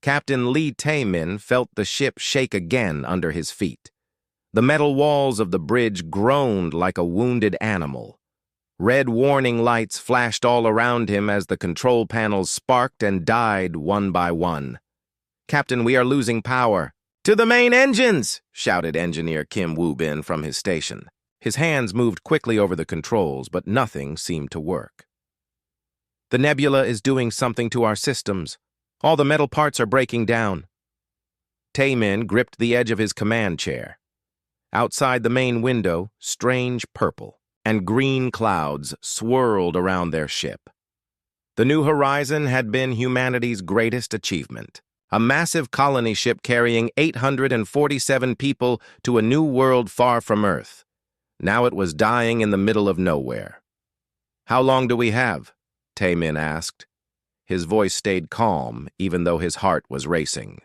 Captain Lee Taemin felt the ship shake again under his feet. The metal walls of the bridge groaned like a wounded animal. Red warning lights flashed all around him as the control panels sparked and died one by one. "Captain, we are losing power." "To the main engines!" shouted Engineer Kim Woo-bin from his station. His hands moved quickly over the controls, but nothing seemed to work. "The nebula is doing something to our systems. All the metal parts are breaking down." Taemin gripped the edge of his command chair. Outside the main window, strange purple and green clouds swirled around their ship. The New Horizon had been humanity's greatest achievement. A massive colony ship carrying 847 people to a new world far from Earth. Now it was dying in the middle of nowhere. "How long do we have?" Taemin asked. His voice stayed calm, even though his heart was racing.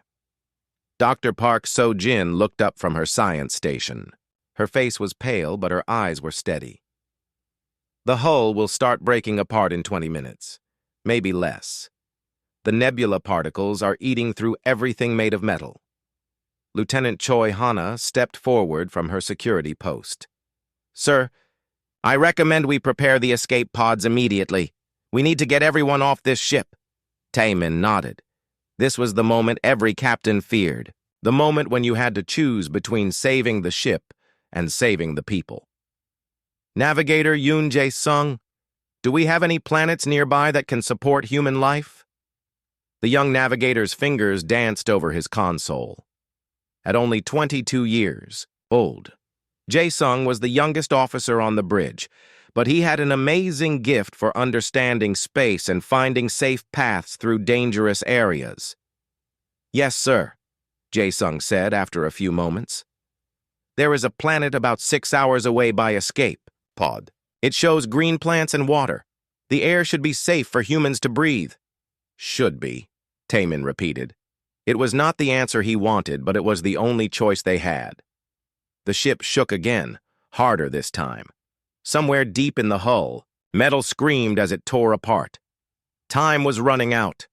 Dr. Park So-jin looked up from her science station. Her face was pale, but her eyes were steady. "The hull will start breaking apart in 20 minutes, maybe less. The nebula particles are eating through everything made of metal." Lieutenant Choi Hana stepped forward from her security post. "Sir, I recommend we prepare the escape pods immediately. We need to get everyone off this ship." Taemin nodded. This was the moment every captain feared, the moment when you had to choose between saving the ship and saving the people. "Navigator Yoon Jae-sung, do we have any planets nearby that can support human life?" The young navigator's fingers danced over his console. At only 22 years old, Jae-sung was the youngest officer on the bridge, but he had an amazing gift for understanding space and finding safe paths through dangerous areas. "Yes, sir," Jae-sung said after a few moments. "There is a planet about 6 hours away by escape pod. It shows green plants and water. The air should be safe for humans to breathe." "Should be," Taemin repeated. It was not the answer he wanted, but it was the only choice they had. The ship shook again, harder this time. Somewhere deep in the hull, metal screamed as it tore apart. Time was running out.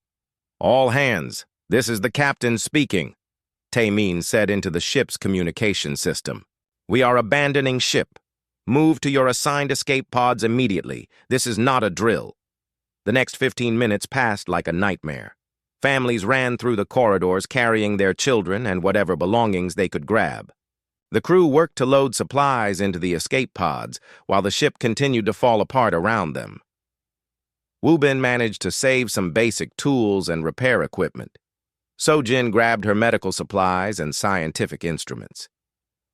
"All hands, this is the captain speaking," Taemin said into the ship's communication system. "We are abandoning ship. Move to your assigned escape pods immediately. This is not a drill." The next 15 minutes passed like a nightmare. Families ran through the corridors carrying their children and whatever belongings they could grab. The crew worked to load supplies into the escape pods while the ship continued to fall apart around them. Woo-bin managed to save some basic tools and repair equipment. So-jin grabbed her medical supplies and scientific instruments.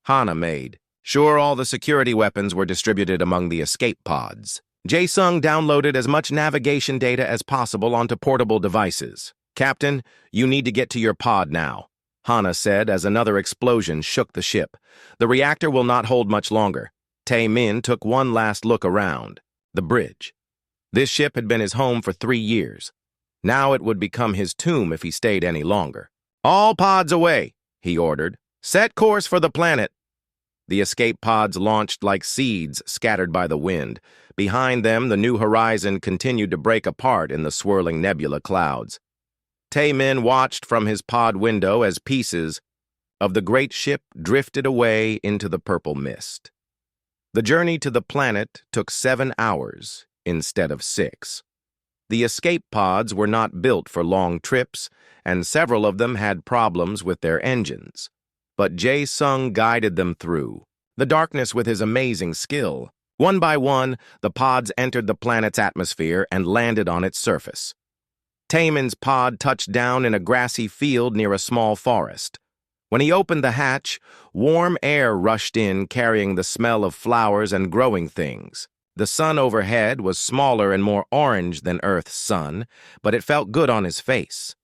Hana made sure all the security weapons were distributed among the escape pods. Jae-sung downloaded as much navigation data as possible onto portable devices. "Captain, you need to get to your pod now," Hana said as another explosion shook the ship. "The reactor will not hold much longer." Taemin took one last look around. The bridge. This ship had been his home for 3 years. Now it would become his tomb if he stayed any longer. "All pods away," he ordered. "Set course for the planet." The escape pods launched like seeds scattered by the wind. Behind them, the New Horizon continued to break apart in the swirling nebula clouds. Taemin watched from his pod window as pieces of the great ship drifted away into the purple mist. The journey to the planet took 7 hours instead of 6. The escape pods were not built for long trips, and several of them had problems with their engines. But Jae-sung guided them through the darkness with his amazing skill. One by one, the pods entered the planet's atmosphere and landed on its surface. Taemin's pod touched down in a grassy field near a small forest. When he opened the hatch, warm air rushed in, carrying the smell of flowers and growing things. The sun overhead was smaller and more orange than Earth's sun, but it felt good on his face.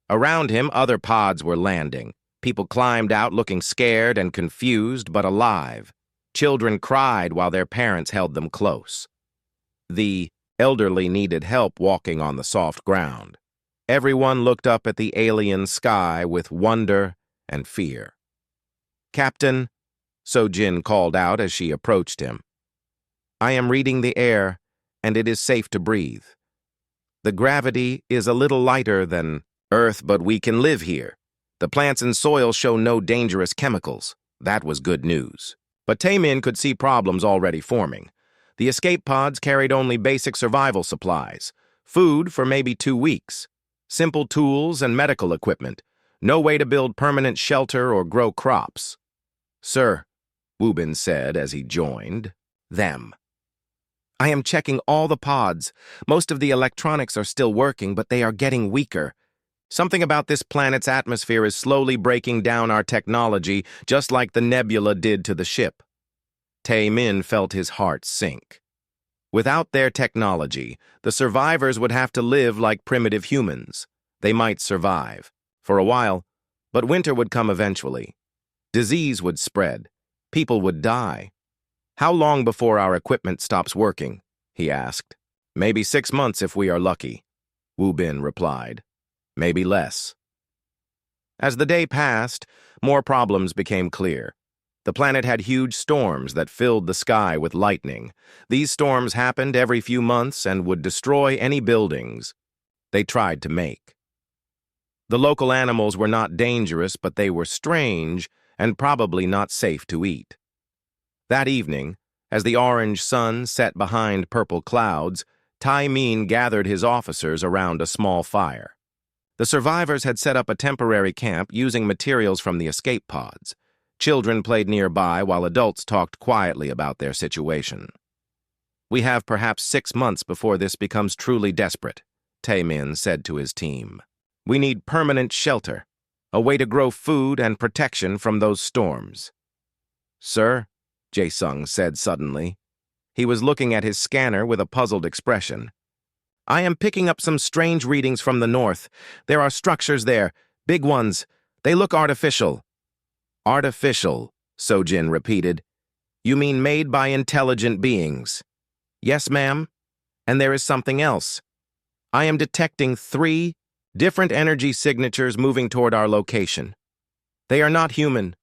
Around him, other pods were landing. People climbed out looking scared and confused, but alive. Children cried while their parents held them close. The elderly needed help walking on the soft ground. Everyone looked up at the alien sky with wonder and fear. "Captain," So-jin called out as she approached him, "I am reading the air, and it is safe to breathe. The gravity is a little lighter than Earth, but we can live here. The plants and soil show no dangerous chemicals. That was good news. But Taemin could see problems already forming. The escape pods carried only basic survival supplies, food for maybe 2 weeks, simple tools and medical equipment, no way to build permanent shelter or grow crops. "Sir," Wubin said as he joined them. "I am checking all the pods. Most of the electronics are still working, but they are getting weaker. Something about this planet's atmosphere is slowly breaking down our technology, just like the nebula did to the ship." Taemin felt his heart sink. Without their technology, the survivors would have to live like primitive humans. They might survive, for a while, but winter would come eventually. Disease would spread. People would die. "How long before our equipment stops working?" he asked. "Maybe 6 months if we are lucky," Wubin replied. "Maybe less." As the day passed, more problems became clear. The planet had huge storms that filled the sky with lightning. These storms happened every few months and would destroy any buildings they tried to make. The local animals were not dangerous, but they were strange and probably not safe to eat. That evening, as the orange sun set behind purple clouds, Taemin gathered his officers around a small fire. The survivors had set up a temporary camp using materials from the escape pods. Children played nearby while adults talked quietly about their situation. "We have perhaps 6 months before this becomes truly desperate," Taemin said to his team. "We need permanent shelter, a way to grow food and protection from those storms." "Sir," Jae-sung said suddenly. He was looking at his scanner with a puzzled expression. "I am picking up some strange readings from the north. There are structures there, big ones. They look artificial." "Artificial," Sojin repeated. "You mean made by intelligent beings?" "Yes, ma'am. And there is something else. I am detecting 3 different energy signatures moving toward our location. They are not human."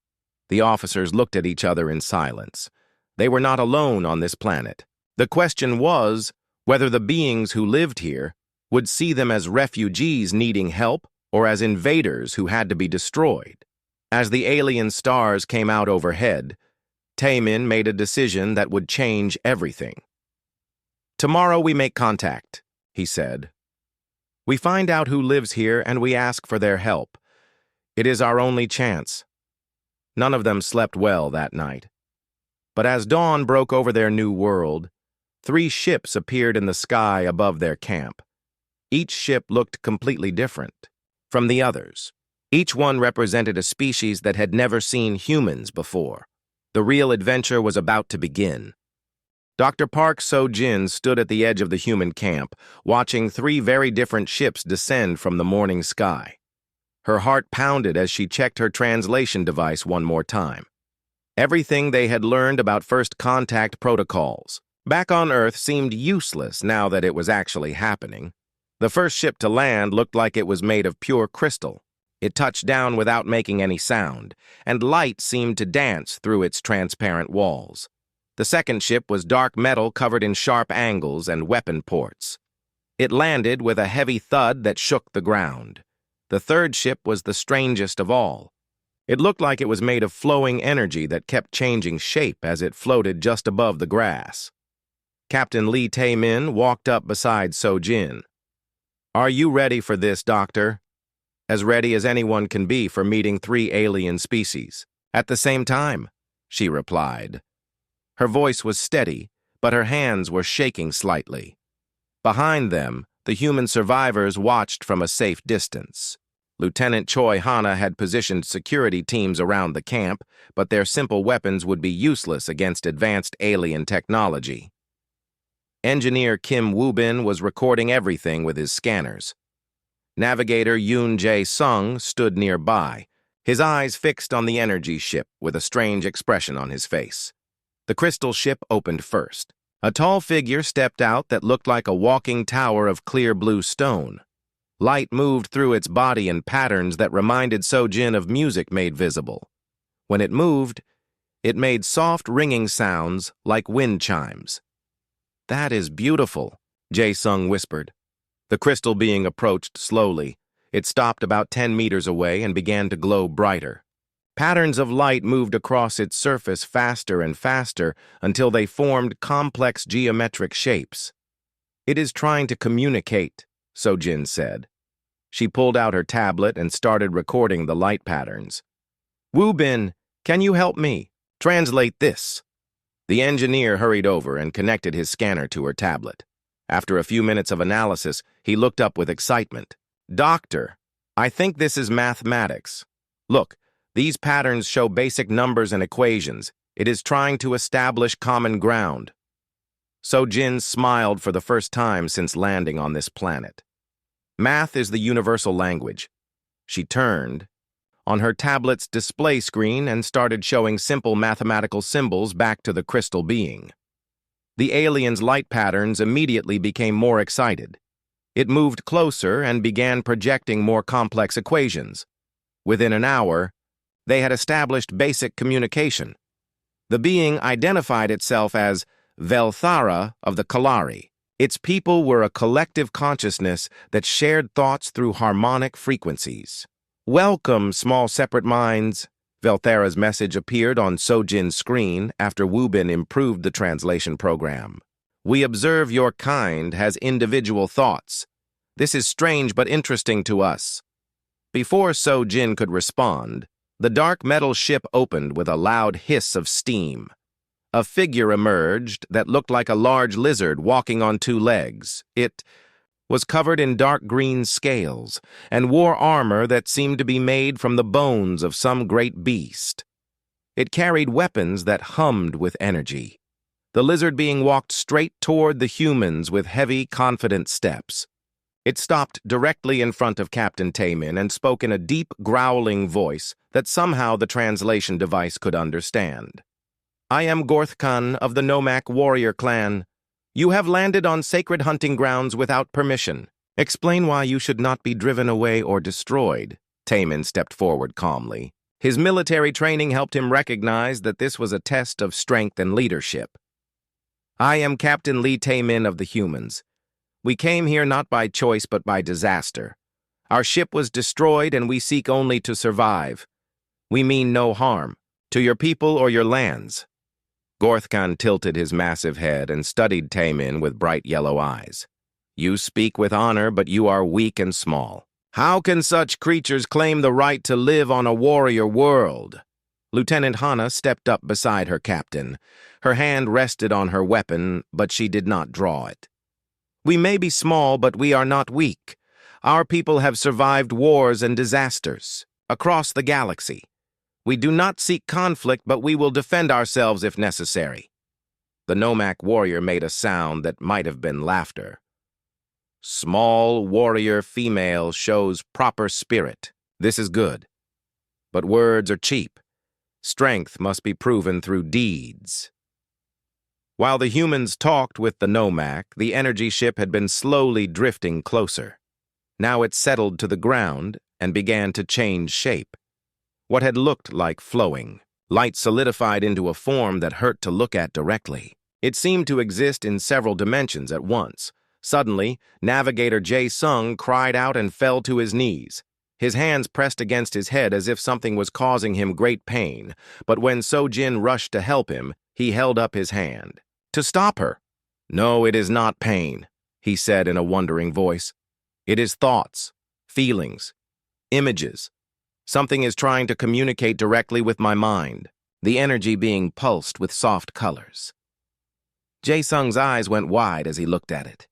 The officers looked at each other in silence. They were not alone on this planet. The question was whether the beings who lived here would see them as refugees needing help or as invaders who had to be destroyed. As the alien stars came out overhead, Taemin made a decision that would change everything. "Tomorrow we make contact," he said. "We find out who lives here and we ask for their help. It is our only chance." None of them slept well that night. But as dawn broke over their new world, 3 ships appeared in the sky above their camp. Each ship looked completely different from the others. Each one represented a species that had never seen humans before. The real adventure was about to begin. Dr. Park So-jin stood at the edge of the human camp, watching 3 very different ships descend from the morning sky. Her heart pounded as she checked her translation device one more time. Everything they had learned about first contact protocols back on Earth seemed useless now that it was actually happening. The first ship to land looked like it was made of pure crystal. It touched down without making any sound, and light seemed to dance through its transparent walls. The second ship was dark metal covered in sharp angles and weapon ports. It landed with a heavy thud that shook the ground. The third ship was the strangest of all. It looked like it was made of flowing energy that kept changing shape as it floated just above the grass. Captain Lee Tae-min walked up beside So-jin. "Are you ready for this, Doctor?" "As ready as anyone can be for meeting 3 alien species at the same time," she replied. Her voice was steady, but her hands were shaking slightly. Behind them, the human survivors watched from a safe distance. Lieutenant Choi Hana had positioned security teams around the camp, but their simple weapons would be useless against advanced alien technology. Engineer Kim Woo-bin was recording everything with his scanners. Navigator Yoon Jae-sung stood nearby, his eyes fixed on the energy ship with a strange expression on his face. The crystal ship opened first. A tall figure stepped out that looked like a walking tower of clear blue stone. Light moved through its body in patterns that reminded So-jin of music made visible. When it moved, it made soft ringing sounds like wind chimes. "That is beautiful," Jae-sung whispered. The crystal being approached slowly. It stopped about 10 meters away and began to glow brighter. Patterns of light moved across its surface faster and faster until they formed complex geometric shapes. "It is trying to communicate," Sojin said. She pulled out her tablet and started recording the light patterns. "Woo-bin, can you help me? Translate this." The engineer hurried over and connected his scanner to her tablet. After a few minutes of analysis, he looked up with excitement. "Doctor, I think this is mathematics. Look, these patterns show basic numbers and equations. It is trying to establish common ground." Sojin smiled for the first time since landing on this planet. Math is the universal language. She turned on her tablet's display screen and started showing simple mathematical symbols back to the crystal being. The alien's light patterns immediately became more excited. It moved closer and began projecting more complex equations. Within an hour, they had established basic communication. The being identified itself as Velthara of the Kalari. Its people were a collective consciousness that shared thoughts through harmonic frequencies. "Welcome, small separate minds." Velthara's message appeared on Sojin's screen after Woo-bin improved the translation program. "We observe your kind has individual thoughts. This is strange but interesting to us." Before Sojin could respond, the dark metal ship opened with a loud hiss of steam. A figure emerged that looked like a large lizard walking on two legs. It was covered in dark green scales and wore armor that seemed to be made from the bones of some great beast. It carried weapons that hummed with energy. The lizard being walked straight toward the humans with heavy, confident steps. It stopped directly in front of Captain Taemin and spoke in a deep, growling voice that somehow the translation device could understand. "I am Gorthkan of the Nomak warrior clan. You have landed on sacred hunting grounds without permission. Explain why you should not be driven away or destroyed." Taemin stepped forward calmly. His military training helped him recognize that this was a test of strength and leadership. "I am Captain Lee Taemin of the humans. We came here not by choice but by disaster. Our ship was destroyed and we seek only to survive. We mean no harm, to your people or your lands." Gorthkan tilted his massive head and studied Taemin with bright yellow eyes. "You speak with honor, but you are weak and small. How can such creatures claim the right to live on a warrior world?" Lieutenant Hana stepped up beside her captain. Her hand rested on her weapon, but she did not draw it. "We may be small, but we are not weak. Our people have survived wars and disasters across the galaxy. We do not seek conflict, but we will defend ourselves if necessary." The Nomak warrior made a sound that might have been laughter. "Small warrior female shows proper spirit. This is good. But words are cheap. Strength must be proven through deeds." While the humans talked with the Nomak, the energy ship had been slowly drifting closer. Now it settled to the ground and began to change shape. What had looked like flowing light solidified into a form that hurt to look at directly. It seemed to exist in several dimensions at once. Suddenly, Navigator Jae-sung cried out and fell to his knees. His hands pressed against his head as if something was causing him great pain, but when Sojin rushed to help him, he held up his hand. "To stop her." "No, it is not pain," he said in a wondering voice. "It is thoughts, feelings, images. Something is trying to communicate directly with my mind, the energy being pulsed with soft colors." Jae-sung's eyes went wide as he looked at it.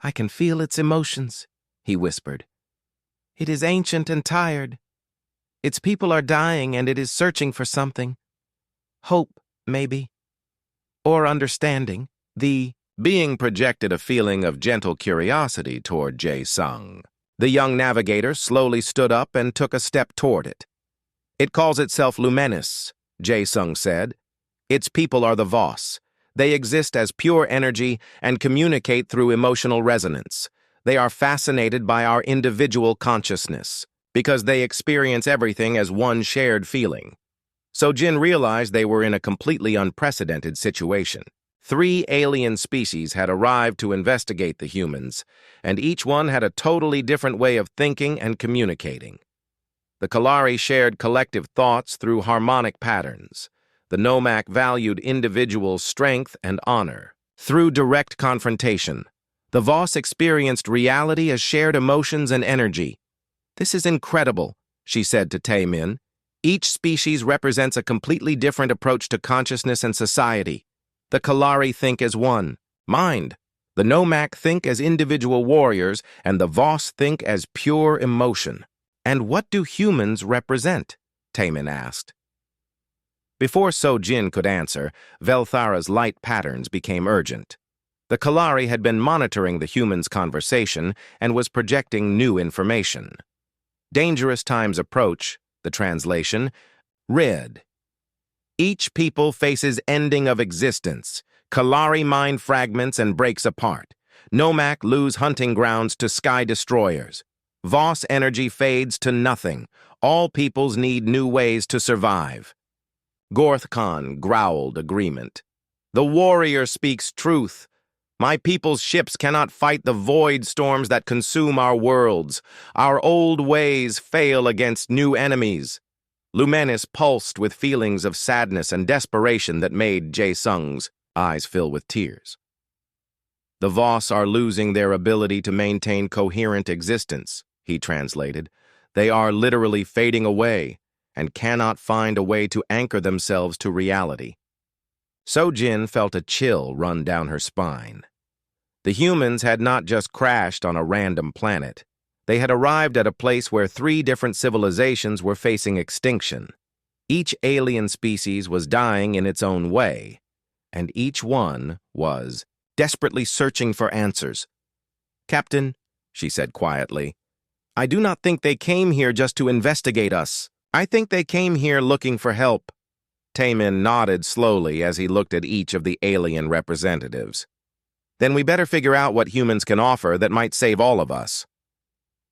"I can feel its emotions," he whispered. "It is ancient and tired. Its people are dying and it is searching for something. Hope, maybe. Or understanding." The being projected a feeling of gentle curiosity toward Jae-sung. The young navigator slowly stood up and took a step toward it. "It calls itself Luminous," Jae-sung said. "Its people are the Voss. They exist as pure energy and communicate through emotional resonance. They are fascinated by our individual consciousness, because they experience everything as one shared feeling." Sojin realized they were in a completely unprecedented situation. 3 alien species had arrived to investigate the humans, and each one had a totally different way of thinking and communicating. The Kalari shared collective thoughts through harmonic patterns. The Nomak valued individual strength and honor. Through direct confrontation, the Voss experienced reality as shared emotions and energy. "This is incredible," she said to Tae-min. "Each species represents a completely different approach to consciousness and society. The Kalari think as one, mind. The Nomak think as individual warriors, and the Voss think as pure emotion." "And what do humans represent?" Tae-min asked. Before So-jin could answer, Velthara's light patterns became urgent. The Kalari had been monitoring the humans' conversation and was projecting new information. "Dangerous times approach," the translation, read, "Each people faces ending of existence. Kalari mine fragments and breaks apart. Nomak lose hunting grounds to sky destroyers. Voss energy fades to nothing. All peoples need new ways to survive." Gorth Khan growled agreement. "The warrior speaks truth. My people's ships cannot fight the void storms that consume our worlds. Our old ways fail against new enemies." Lumenis pulsed with feelings of sadness and desperation that made Jae-sung's eyes fill with tears. "The Voss are losing their ability to maintain coherent existence," he translated. "They are literally fading away and cannot find a way to anchor themselves to reality." So-jin felt a chill run down her spine. The humans had not just crashed on a random planet. They had arrived at a place where 3 different civilizations were facing extinction. Each alien species was dying in its own way, and each one was desperately searching for answers. "Captain," she said quietly, "I do not think they came here just to investigate us. I think they came here looking for help." Tae-min nodded slowly as he looked at each of the alien representatives. "Then we better figure out what humans can offer that might save all of us."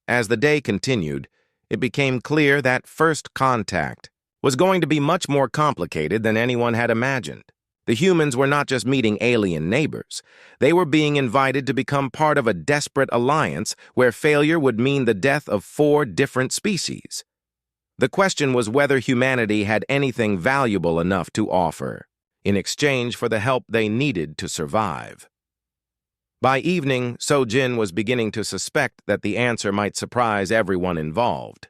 As the day continued, it became clear that first contact was going to be much more complicated than anyone had imagined. The humans were not just meeting alien neighbors. They were being invited to become part of a desperate alliance where failure would mean the death of 4 different species. The question was whether humanity had anything valuable enough to offer, in exchange for the help they needed to survive. By evening, So-jin was beginning to suspect that the answer might surprise everyone involved.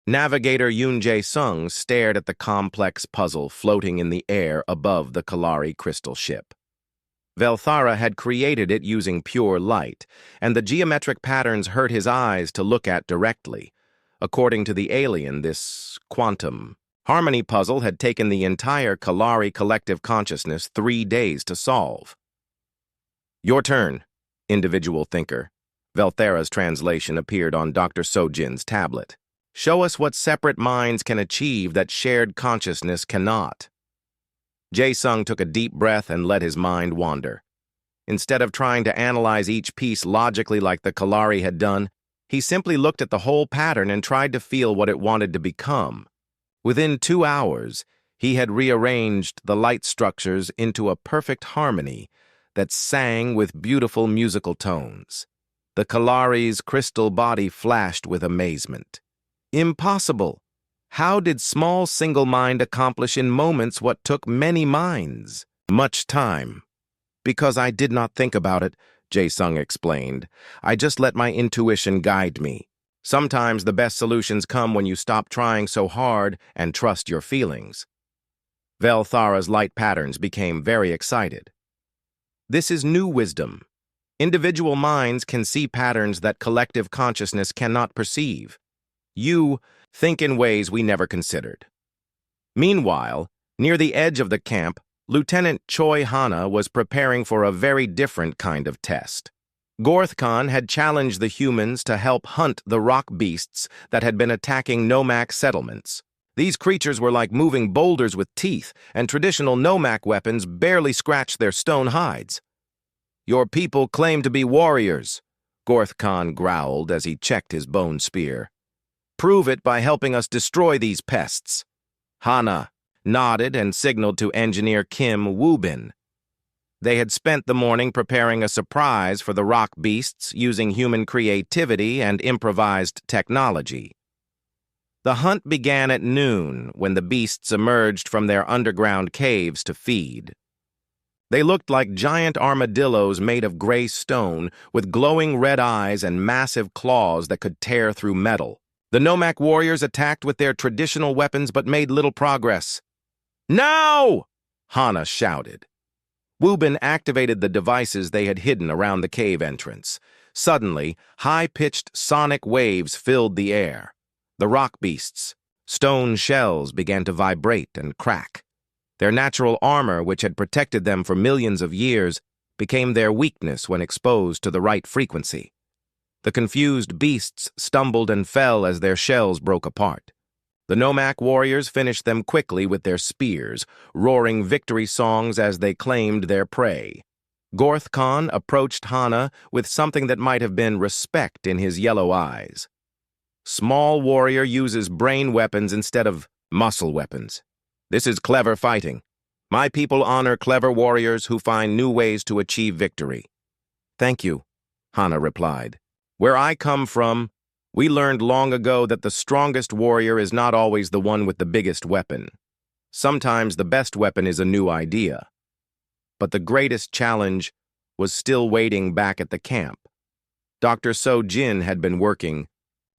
Navigator Yoon Jae-sung stared at the complex puzzle floating in the air above the Kalari crystal ship. Velthara had created it using pure light, and the geometric patterns hurt his eyes to look at directly. According to the alien, this quantum harmony puzzle had taken the entire Kalari collective consciousness 3 days to solve. "Your turn, individual thinker." Velthara's translation appeared on Dr. So-jin's tablet. "Show us what separate minds can achieve that shared consciousness cannot." Jae-sung took a deep breath and let his mind wander. Instead of trying to analyze each piece logically like the Kalari had done, he simply looked at the whole pattern and tried to feel what it wanted to become. Within 2 hours, he had rearranged the light structures into a perfect harmony that sang with beautiful musical tones. The Kalari's crystal body flashed with amazement. Impossible! How did small single mind accomplish in moments what took many minds? Much time. "Because I did not think about it," Jae-sung explained. "I just let my intuition guide me. Sometimes the best solutions come when you stop trying so hard and trust your feelings." Velthara's light patterns became very excited. "This is new wisdom. Individual minds can see patterns that collective consciousness cannot perceive. You think in ways we never considered." Meanwhile, near the edge of the camp, Lieutenant Choi Hana was preparing for a very different kind of test. Gorth Khan had challenged the humans to help hunt the rock beasts that had been attacking Nomak settlements. These creatures were like moving boulders with teeth, and traditional Nomak weapons barely scratched their stone hides. "Your people claim to be warriors," Gorth Khan growled as he checked his bone spear. "Prove it by helping us destroy these pests." Hana nodded and signaled to Engineer Kim Woobin. They had spent the morning preparing a surprise for the rock beasts using human creativity and improvised technology. The hunt began at noon when the beasts emerged from their underground caves to feed. They looked like giant armadillos made of gray stone, with glowing red eyes and massive claws that could tear through metal. The Nomak warriors attacked with their traditional weapons but made little progress. "Now!" Hana shouted. Wubin activated the devices they had hidden around the cave entrance. Suddenly, high-pitched sonic waves filled the air. The rock beasts, stone shells, began to vibrate and crack. Their natural armor, which had protected them for millions of years, became their weakness when exposed to the right frequency. The confused beasts stumbled and fell as their shells broke apart. The Nomak warriors finished them quickly with their spears, roaring victory songs as they claimed their prey. Gorth Khan approached Hana with something that might have been respect in his yellow eyes. "Small warrior uses brain weapons instead of muscle weapons. This is clever fighting. My people honor clever warriors who find new ways to achieve victory." "Thank you," Hana replied. "Where I come from, we learned long ago that the strongest warrior is not always the one with the biggest weapon. Sometimes the best weapon is a new idea." But the greatest challenge was still waiting back at the camp. Dr. So Jin had been working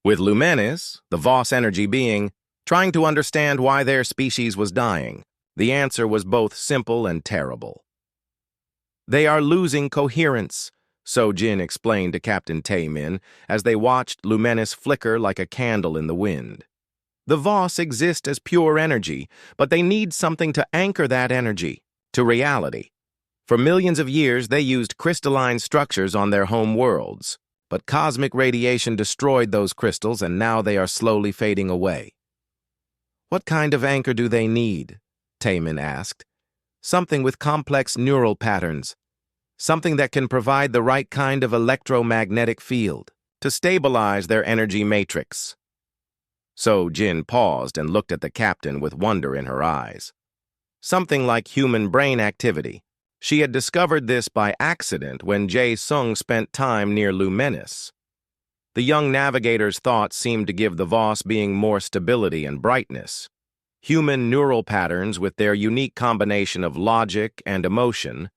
with Lumenis, the Voss energy being, trying to understand why their species was dying. The answer was both simple and terrible. "They are losing coherence," So Jin explained to Captain Taemin as they watched Lumenis flicker like a candle in the wind. "The Voss exist as pure energy, but they need something to anchor that energy to reality. For millions of years, they used crystalline structures on their home worlds, but cosmic radiation destroyed those crystals and now they are slowly fading away." "What kind of anchor do they need?" Taemin asked. "Something with complex neural patterns. Something that can provide the right kind of electromagnetic field to stabilize their energy matrix." So Jin paused and looked at the captain with wonder in her eyes. Something like human brain activity. She had discovered this by accident when Jae Sung spent time near Lumenis. The young navigator's thoughts seemed to give the Voss being more stability and brightness. Human neural patterns, with their unique combination of logic and emotion,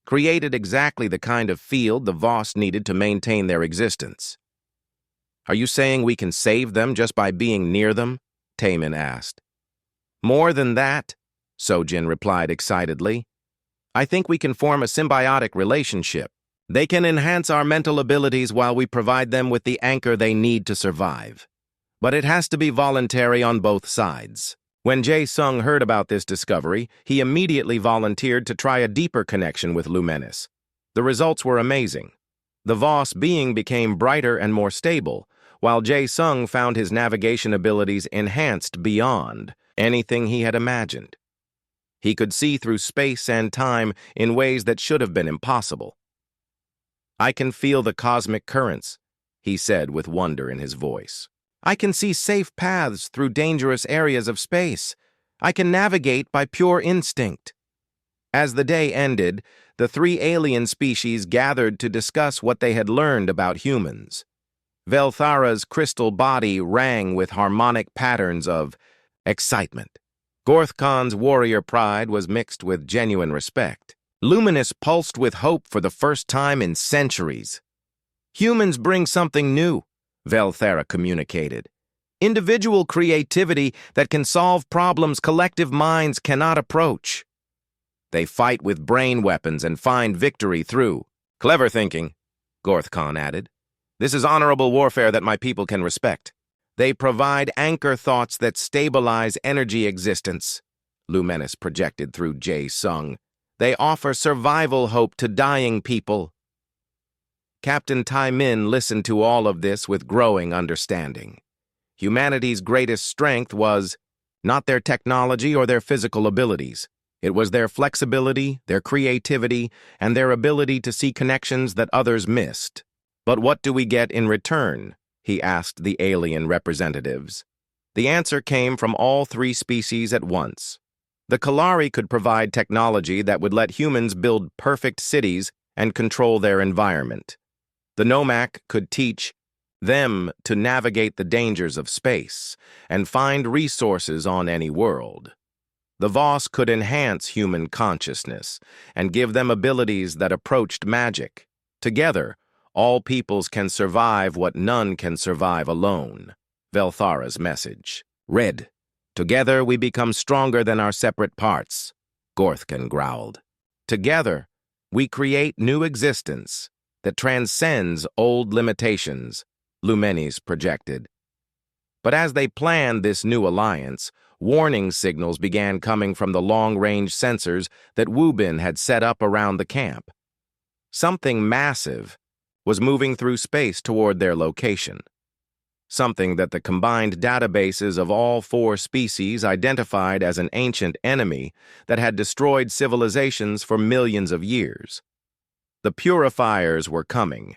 created exactly the kind of field the Voss needed to maintain their existence. "Are you saying we can save them just by being near them?" Taemin asked. "More than that," Sojin replied excitedly. "I think we can form a symbiotic relationship. They can enhance our mental abilities while we provide them with the anchor they need to survive. But it has to be voluntary on both sides." When Jae Sung heard about this discovery, he immediately volunteered to try a deeper connection with Lumenis. The results were amazing. The Voss being became brighter and more stable, while Jae Sung found his navigation abilities enhanced beyond anything he had imagined. He could see through space and time in ways that should have been impossible. "I can feel the cosmic currents," he said with wonder in his voice. "I can see safe paths through dangerous areas of space. I can navigate by pure instinct." As the day ended, the three alien species gathered to discuss what they had learned about humans. Velthara's crystal body rang with harmonic patterns of excitement. Gorth Khan's warrior pride was mixed with genuine respect. Luminous pulsed with hope for the first time in centuries. "Humans bring something new," Velthara communicated. "Individual creativity that can solve problems collective minds cannot approach. They fight with brain weapons and find victory through clever thinking," Gorth Khan added. "This is honorable warfare that my people can respect. They provide anchor thoughts that stabilize energy existence," Lumenis projected through Jae Sung. "They offer survival hope to dying people." Captain Taemin listened to all of this with growing understanding. Humanity's greatest strength was not their technology or their physical abilities. It was their flexibility, their creativity, and their ability to see connections that others missed. "But what do we get in return?" he asked the alien representatives. The answer came from all three species at once. The Kalari could provide technology that would let humans build perfect cities and control their environment. The Nomak could teach them to navigate the dangers of space and find resources on any world. The Voss could enhance human consciousness and give them abilities that approached magic. Together, all peoples can survive what none can survive alone. Velthara's message. Red. Together we become stronger than our separate parts, Gorthkin growled. Together, we create new existence that transcends old limitations, Lumenis projected. But as they planned this new alliance, warning signals began coming from the long-range sensors that Wubin had set up around the camp. Something massive was moving through space toward their location. Something that the combined databases of all 4 species identified as an ancient enemy that had destroyed civilizations for millions of years. The purifiers were coming,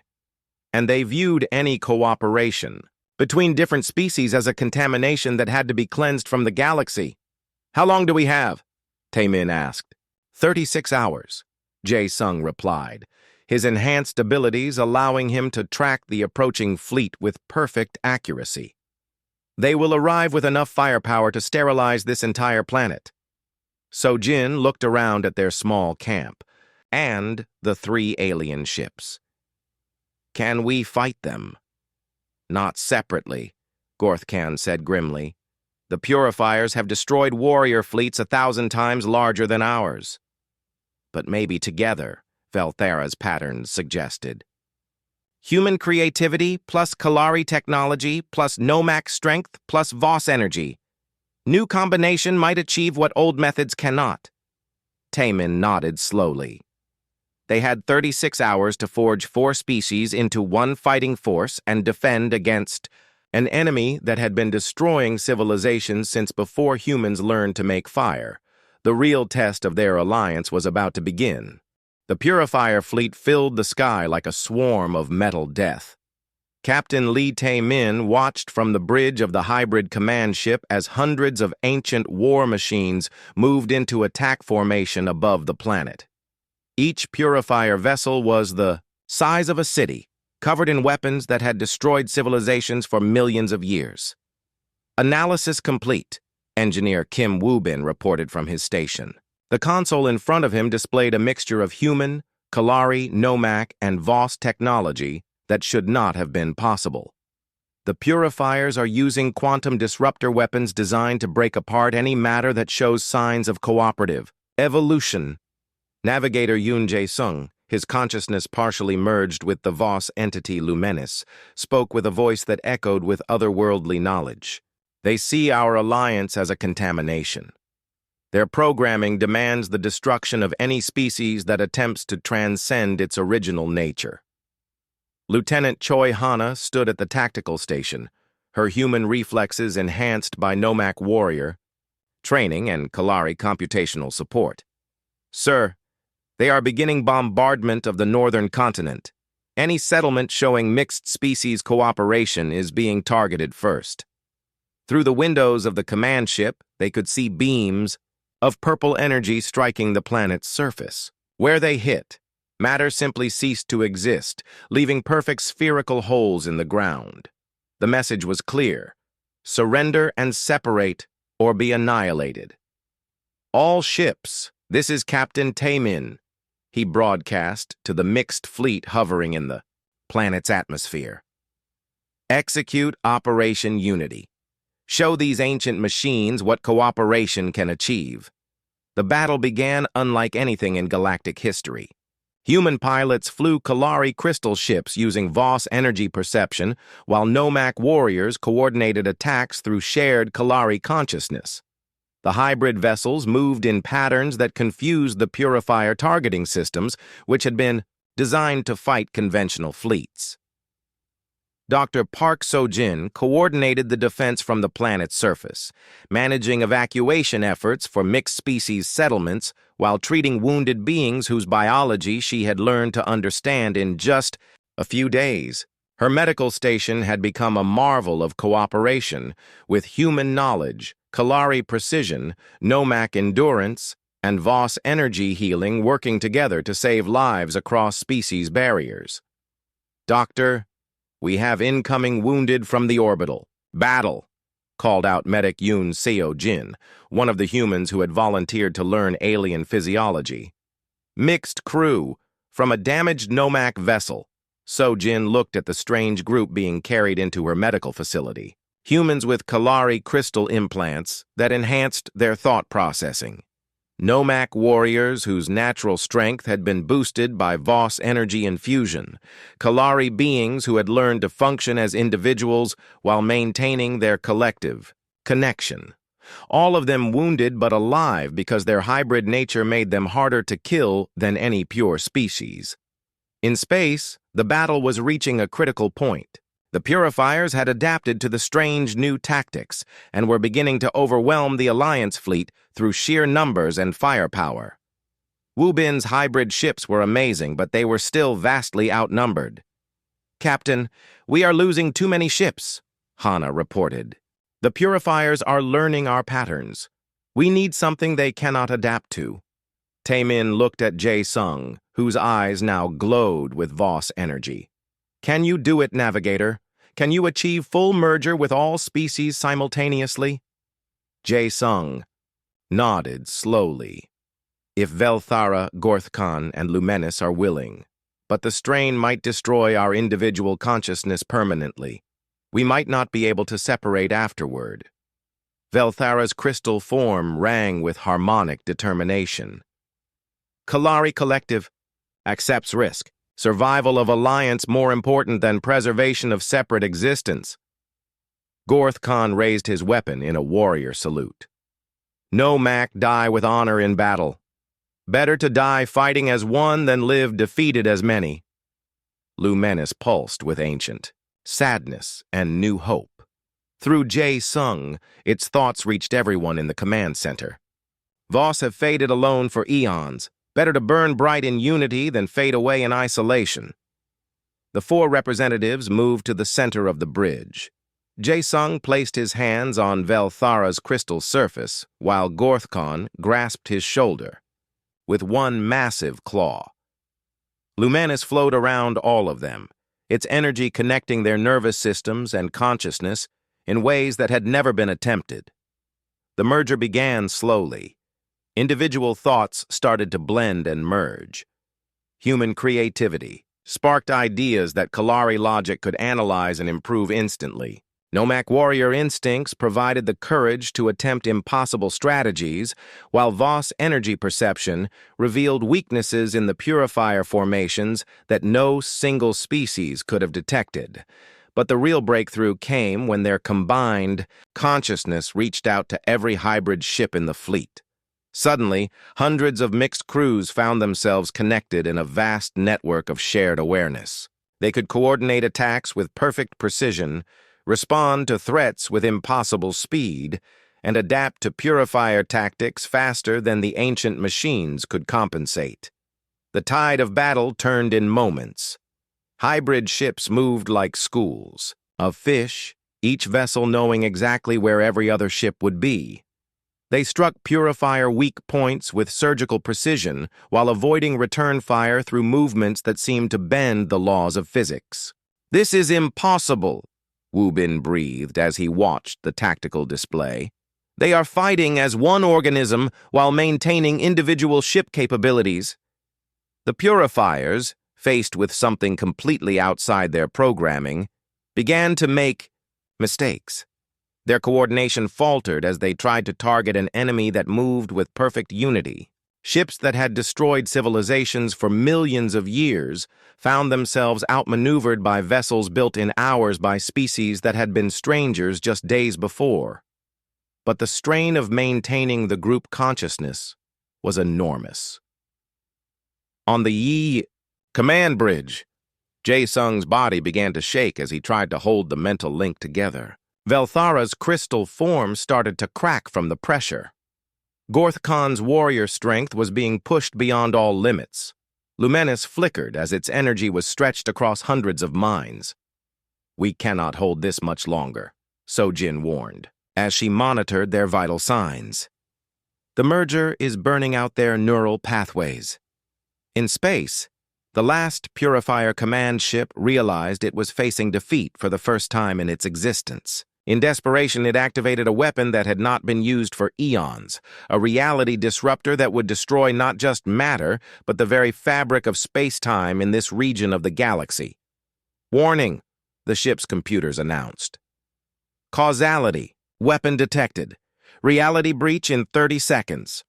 and they viewed any cooperation between different species as a contamination that had to be cleansed from the galaxy. How long do we have? Taemin asked. 36 hours, Jae Sung replied, his enhanced abilities allowing him to track the approaching fleet with perfect accuracy. They will arrive with enough firepower to sterilize this entire planet. Sojin looked around at their small camp and the 3 alien ships. Can we fight them? Not separately, Gorthkan said grimly. The purifiers have destroyed warrior fleets 1,000 times larger than ours. But maybe together, Velthara's patterns suggested. Human creativity plus Kalari technology plus Nomak strength plus Voss energy. New combination might achieve what old methods cannot. Taemin nodded slowly. They had 36 hours to forge 4 species into one fighting force and defend against an enemy that had been destroying civilizations since before humans learned to make fire. The real test of their alliance was about to begin. The purifier fleet filled the sky like a swarm of metal death. Captain Lee Tae-min watched from the bridge of the hybrid command ship as hundreds of ancient war machines moved into attack formation above the planet. Each purifier vessel was the size of a city, covered in weapons that had destroyed civilizations for millions of years. Analysis complete, Engineer Kim Woo-bin reported from his station. The console in front of him displayed a mixture of human, Kalari, Nomak, and Voss technology that should not have been possible. The purifiers are using quantum disruptor weapons designed to break apart any matter that shows signs of cooperative evolution. Navigator Yoon Jae-sung, his consciousness partially merged with the Voss entity Lumenis, spoke with a voice that echoed with otherworldly knowledge. They see our alliance as a contamination. Their programming demands the destruction of any species that attempts to transcend its original nature. Lieutenant Choi Hana stood at the tactical station, her human reflexes enhanced by Nomak warrior training and Kalari computational support. Sir, they are beginning bombardment of the northern continent. Any settlement showing mixed species cooperation is being targeted first. Through the windows of the command ship, they could see beams of purple energy striking the planet's surface. Where they hit, matter simply ceased to exist, leaving perfect spherical holes in the ground. The message was clear: surrender and separate, or be annihilated. All ships, this is Captain Taemin, he broadcast to the mixed fleet hovering in the planet's atmosphere. Execute Operation Unity. Show these ancient machines what cooperation can achieve. The battle began unlike anything in galactic history. Human pilots flew Kalari crystal ships using Voss energy perception, while Nomak warriors coordinated attacks through shared Kalari consciousness. The hybrid vessels moved in patterns that confused the purifier targeting systems, which had been designed to fight conventional fleets. Dr. Park Sojin coordinated the defense from the planet's surface, managing evacuation efforts for mixed-species settlements while treating wounded beings whose biology she had learned to understand in just a few days. Her medical station had become a marvel of cooperation, with human knowledge, Kalari precision, Nomak endurance, and Voss energy healing working together to save lives across species barriers. "Doctor, we have incoming wounded from the orbital. Battle!" called out medic Yoon Seo Jin, one of the humans who had volunteered to learn alien physiology. "Mixed crew, from a damaged Nomak vessel." So Jin looked at the strange group being carried into her medical facility. Humans with Kalari crystal implants that enhanced their thought processing. Nomak warriors whose natural strength had been boosted by Voss energy infusion. Kalari beings who had learned to function as individuals while maintaining their collective connection. All of them wounded but alive because their hybrid nature made them harder to kill than any pure species. In space, the battle was reaching a critical point. The Purifiers had adapted to the strange new tactics and were beginning to overwhelm the Alliance fleet through sheer numbers and firepower. Wu Bin's hybrid ships were amazing, but they were still vastly outnumbered. "Captain, we are losing too many ships," Hana reported. "The Purifiers are learning our patterns. We need something they cannot adapt to." Taemin looked at Jae-sung, whose eyes now glowed with Voss energy. "Can you do it, Navigator? Can you achieve full merger with all species simultaneously?" Jae-sung nodded slowly. "If Velthara, Gorthkhan, and Lumenis are willing, but the strain might destroy our individual consciousness permanently. We might not be able to separate afterward." Velthara's crystal form rang with harmonic determination. "Kalari Collective accepts risk. Survival of Alliance more important than preservation of separate existence." Gorthkhan raised his weapon in a warrior salute. "No Mac die with honor in battle. Better to die fighting as one than live defeated as many." Lumenis pulsed with ancient sadness and new hope. Through Jae-sung, its thoughts reached everyone in the command center. "Voss have faded alone for eons. Better to burn bright in unity than fade away in isolation." The four representatives moved to the center of the bridge. Jae-sung placed his hands on Velthara's crystal surface, while Gorthkhan grasped his shoulder, with one massive claw. Lumenis flowed around all of them, its energy connecting their nervous systems and consciousness in ways that had never been attempted. The merger began slowly. Individual thoughts started to blend and merge. Human creativity sparked ideas that Kalari logic could analyze and improve instantly. Nomak warrior instincts provided the courage to attempt impossible strategies, while Voss energy perception revealed weaknesses in the purifier formations that no single species could have detected. But the real breakthrough came when their combined consciousness reached out to every hybrid ship in the fleet. Suddenly, hundreds of mixed crews found themselves connected in a vast network of shared awareness. They could coordinate attacks with perfect precision, respond to threats with impossible speed, and adapt to purifier tactics faster than the ancient machines could compensate. The tide of battle turned in moments. Hybrid ships moved like schools of fish, each vessel knowing exactly where every other ship would be. They struck purifier weak points with surgical precision while avoiding return fire through movements that seemed to bend the laws of physics. "This is impossible," Wu Bin breathed as he watched the tactical display. "They are fighting as one organism while maintaining individual ship capabilities." The purifiers, faced with something completely outside their programming, began to make mistakes. Their coordination faltered as they tried to target an enemy that moved with perfect unity. Ships that had destroyed civilizations for millions of years found themselves outmaneuvered by vessels built in hours by species that had been strangers just days before. But the strain of maintaining the group consciousness was enormous. On the Yi command bridge, Jae-sung's body began to shake as he tried to hold the mental link together. Velthara's crystal form started to crack from the pressure. Gorthkhan's warrior strength was being pushed beyond all limits. Lumenis flickered as its energy was stretched across hundreds of minds. We cannot hold this much longer, Sojin warned, as she monitored their vital signs. The merger is burning out their neural pathways. In space, the last Purifier command ship realized it was facing defeat for the first time in its existence. In desperation, it activated a weapon that had not been used for eons, a reality disruptor that would destroy not just matter, but the very fabric of space-time in this region of the galaxy. Warning, the ship's computers announced. Causality, weapon detected. Reality breach in 30 seconds.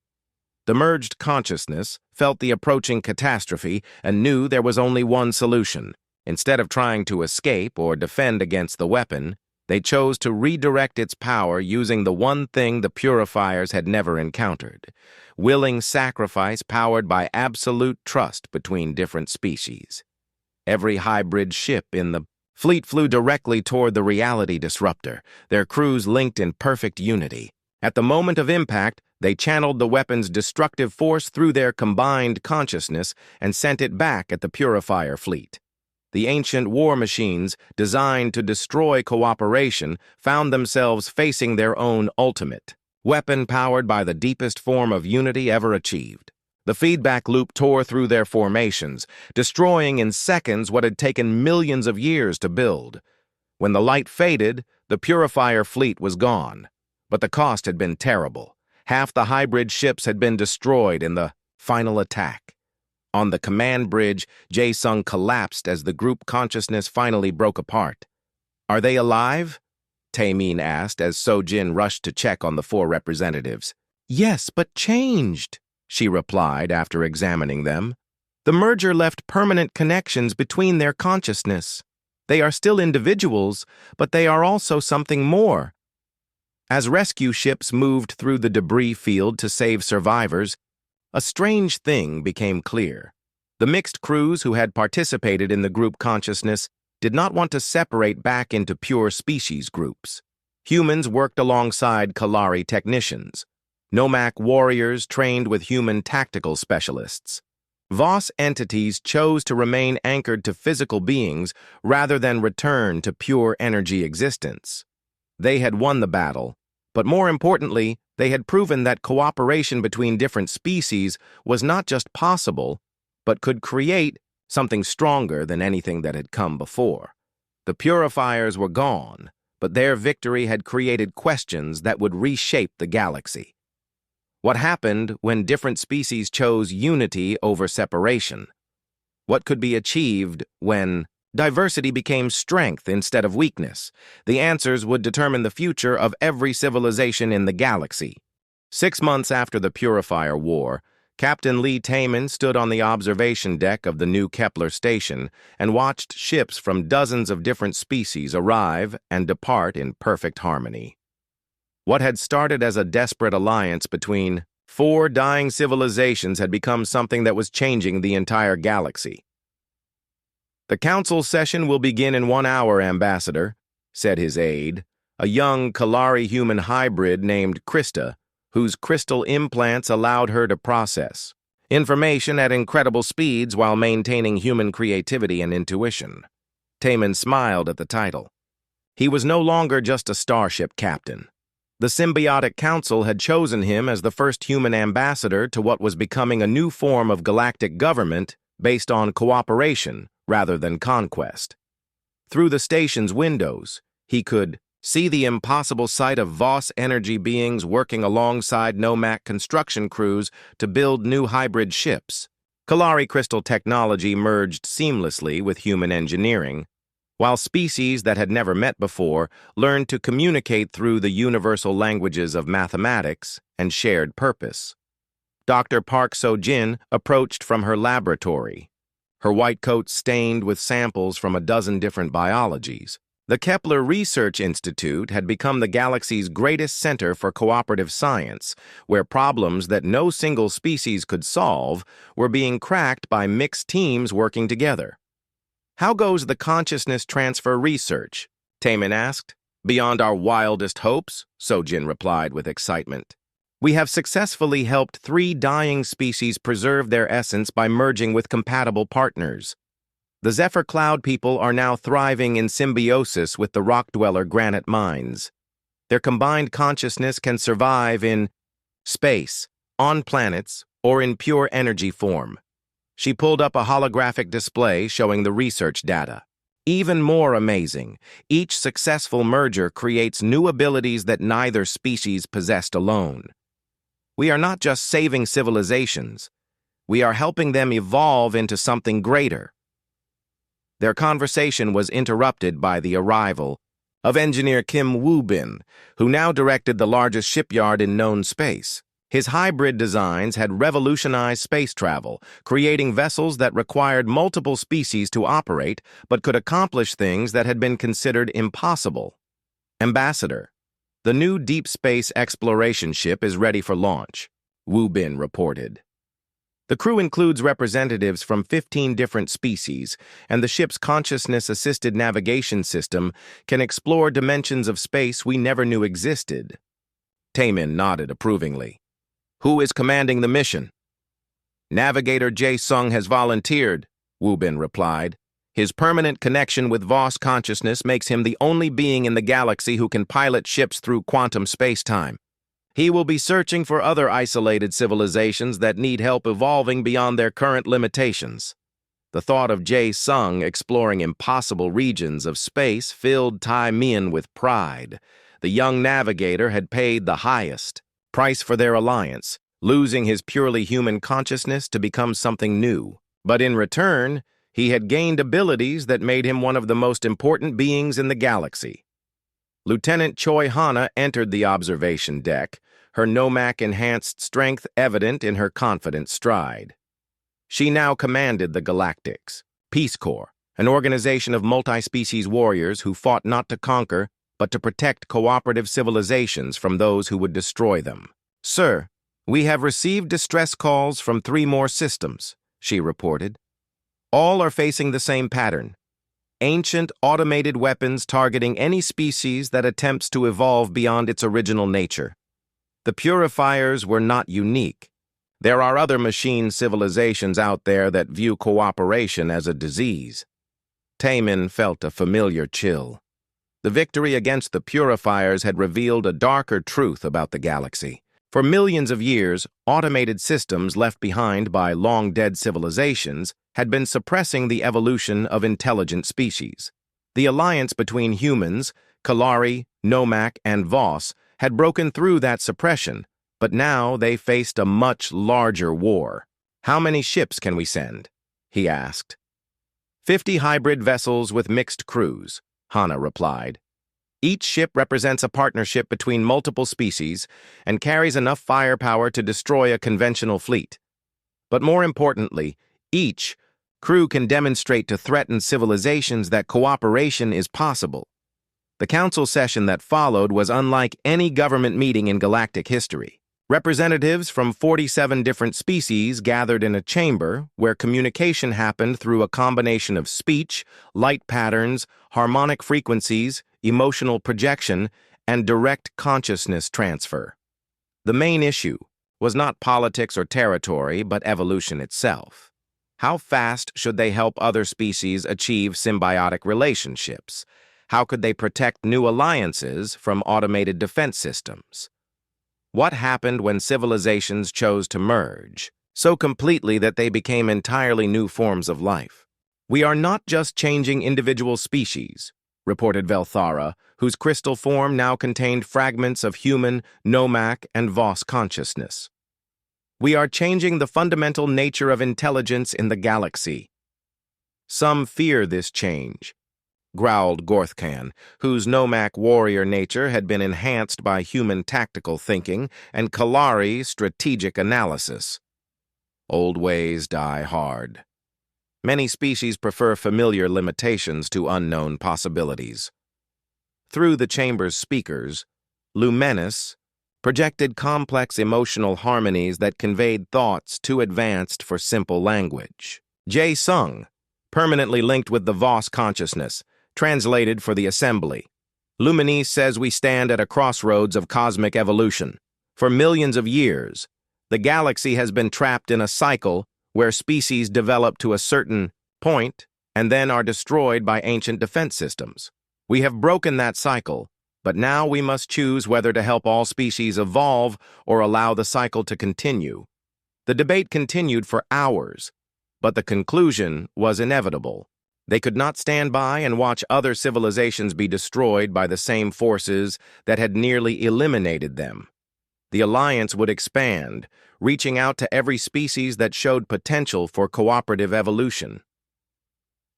The merged consciousness felt the approaching catastrophe and knew there was only one solution. Instead of trying to escape or defend against the weapon, they chose to redirect its power using the one thing the Purifiers had never encountered: willing sacrifice powered by absolute trust between different species. Every hybrid ship in the fleet flew directly toward the reality disruptor, their crews linked in perfect unity. At the moment of impact, they channeled the weapon's destructive force through their combined consciousness and sent it back at the Purifier fleet. The ancient war machines, designed to destroy cooperation, found themselves facing their own ultimate weapon powered by the deepest form of unity ever achieved. The feedback loop tore through their formations, destroying in seconds what had taken millions of years to build. When the light faded, the Purifier fleet was gone. But the cost had been terrible. Half the hybrid ships had been destroyed in the final attack. On the command bridge, Jae-sung collapsed as the group consciousness finally broke apart. "Are they alive?" Taemin asked as Sojin rushed to check on the four representatives. "Yes, but changed," she replied after examining them. "The merger left permanent connections between their consciousness. They are still individuals, but they are also something more." As rescue ships moved through the debris field to save survivors, a strange thing became clear. The mixed crews who had participated in the group consciousness did not want to separate back into pure species groups. Humans worked alongside Kalari technicians, Nomak warriors trained with human tactical specialists. Voss entities chose to remain anchored to physical beings rather than return to pure energy existence. They had won the battle, but more importantly, they had proven that cooperation between different species was not just possible, but could create something stronger than anything that had come before. The Purifiers were gone, but their victory had created questions that would reshape the galaxy. What happened when different species chose unity over separation? What could be achieved when diversity became strength instead of weakness? The answers would determine the future of every civilization in the galaxy. 6 months after the Purifier War, Captain Lee Taemin stood on the observation deck of the new Kepler station and watched ships from dozens of different species arrive and depart in perfect harmony. What had started as a desperate alliance between 4 dying civilizations had become something that was changing the entire galaxy. "The council session will begin in 1 hour, Ambassador," said his aide, a young Kalari human hybrid named Krista, whose crystal implants allowed her to process information at incredible speeds while maintaining human creativity and intuition. Taemin smiled at the title. He was no longer just a starship captain. The Symbiotic Council had chosen him as the first human ambassador to what was becoming a new form of galactic government based on cooperation rather than conquest. Through the station's windows, he could see the impossible sight of Voss energy beings working alongside Nomak construction crews to build new hybrid ships. Kalari crystal technology merged seamlessly with human engineering, while species that had never met before learned to communicate through the universal languages of mathematics and shared purpose. Dr. Park So-jin approached from her laboratory, her white coat stained with samples from a dozen different biologies. The Kepler Research Institute had become the galaxy's greatest center for cooperative science, where problems that no single species could solve were being cracked by mixed teams working together. "How goes the consciousness transfer research?" Taemin asked. "Beyond our wildest hopes," Sojin replied with excitement. "We have successfully helped 3 dying species preserve their essence by merging with compatible partners." The Zephyr Cloud people are now thriving in symbiosis with the rock-dweller granite mines. Their combined consciousness can survive in space, on planets, or in pure energy form. She pulled up a holographic display showing the research data. Even more amazing, each successful merger creates new abilities that neither species possessed alone. We are not just saving civilizations, we are helping them evolve into something greater. Their conversation was interrupted by the arrival of engineer Kim Woo-bin, who now directed the largest shipyard in known space. His hybrid designs had revolutionized space travel, creating vessels that required multiple species to operate but could accomplish things that had been considered impossible. Ambassador, the new deep space exploration ship is ready for launch, Woo-bin reported. The crew includes representatives from 15 different species, and the ship's consciousness-assisted navigation system can explore dimensions of space we never knew existed. Taemin nodded approvingly. Who is commanding the mission? Navigator Jae-sung has volunteered, Woo-bin replied. His permanent connection with Voss consciousness makes him the only being in the galaxy who can pilot ships through quantum space-time. He will be searching for other isolated civilizations that need help evolving beyond their current limitations. The thought of Jae-sung exploring impossible regions of space filled Taemin with pride. The young navigator had paid the highest price for their alliance, losing his purely human consciousness to become something new. But in return, he had gained abilities that made him one of the most important beings in the galaxy. Lieutenant Choi Hana entered the observation deck, her Nomak-enhanced strength evident in her confident stride. She now commanded the Galactics, Peace Corps, an organization of multi-species warriors who fought not to conquer, but to protect cooperative civilizations from those who would destroy them. Sir, we have received distress calls from 3 more systems, she reported. All are facing the same pattern. Ancient, automated weapons targeting any species that attempts to evolve beyond its original nature. The purifiers were not unique. There are other machine civilizations out there that view cooperation as a disease. Taemin felt a familiar chill. The victory against the purifiers had revealed a darker truth about the galaxy. For millions of years, automated systems left behind by long-dead civilizations had been suppressing the evolution of intelligent species. The alliance between humans, Kalari, Nomak, and Voss had broken through that suppression, but now they faced a much larger war. How many ships can we send? He asked. 50 hybrid vessels with mixed crews, Hana replied. Each ship represents a partnership between multiple species and carries enough firepower to destroy a conventional fleet. But more importantly, each crew can demonstrate to threatened civilizations that cooperation is possible. The council session that followed was unlike any government meeting in galactic history. Representatives from 47 different species gathered in a chamber where communication happened through a combination of speech, light patterns, harmonic frequencies, emotional projection, and direct consciousness transfer. The main issue was not politics or territory, but evolution itself. How fast should they help other species achieve symbiotic relationships? How could they protect new alliances from automated defense systems? What happened when civilizations chose to merge, so completely that they became entirely new forms of life? We are not just changing individual species, reported Velthara, whose crystal form now contained fragments of human, Nomak, and Voss consciousness. We are changing the fundamental nature of intelligence in the galaxy. Some fear this change, growled Gorthkan, whose Nomak warrior nature had been enhanced by human tactical thinking and Kalari strategic analysis. Old ways die hard. Many species prefer familiar limitations to unknown possibilities. Through the chamber's speakers, Lumenis projected complex emotional harmonies that conveyed thoughts too advanced for simple language. Jae-sung, permanently linked with the Voss consciousness, translated for the assembly. Luminis says we stand at a crossroads of cosmic evolution. For millions of years, the galaxy has been trapped in a cycle where species develop to a certain point and then are destroyed by ancient defense systems. We have broken that cycle, but now we must choose whether to help all species evolve or allow the cycle to continue. The debate continued for hours, but the conclusion was inevitable. They could not stand by and watch other civilizations be destroyed by the same forces that had nearly eliminated them. The alliance would expand, reaching out to every species that showed potential for cooperative evolution.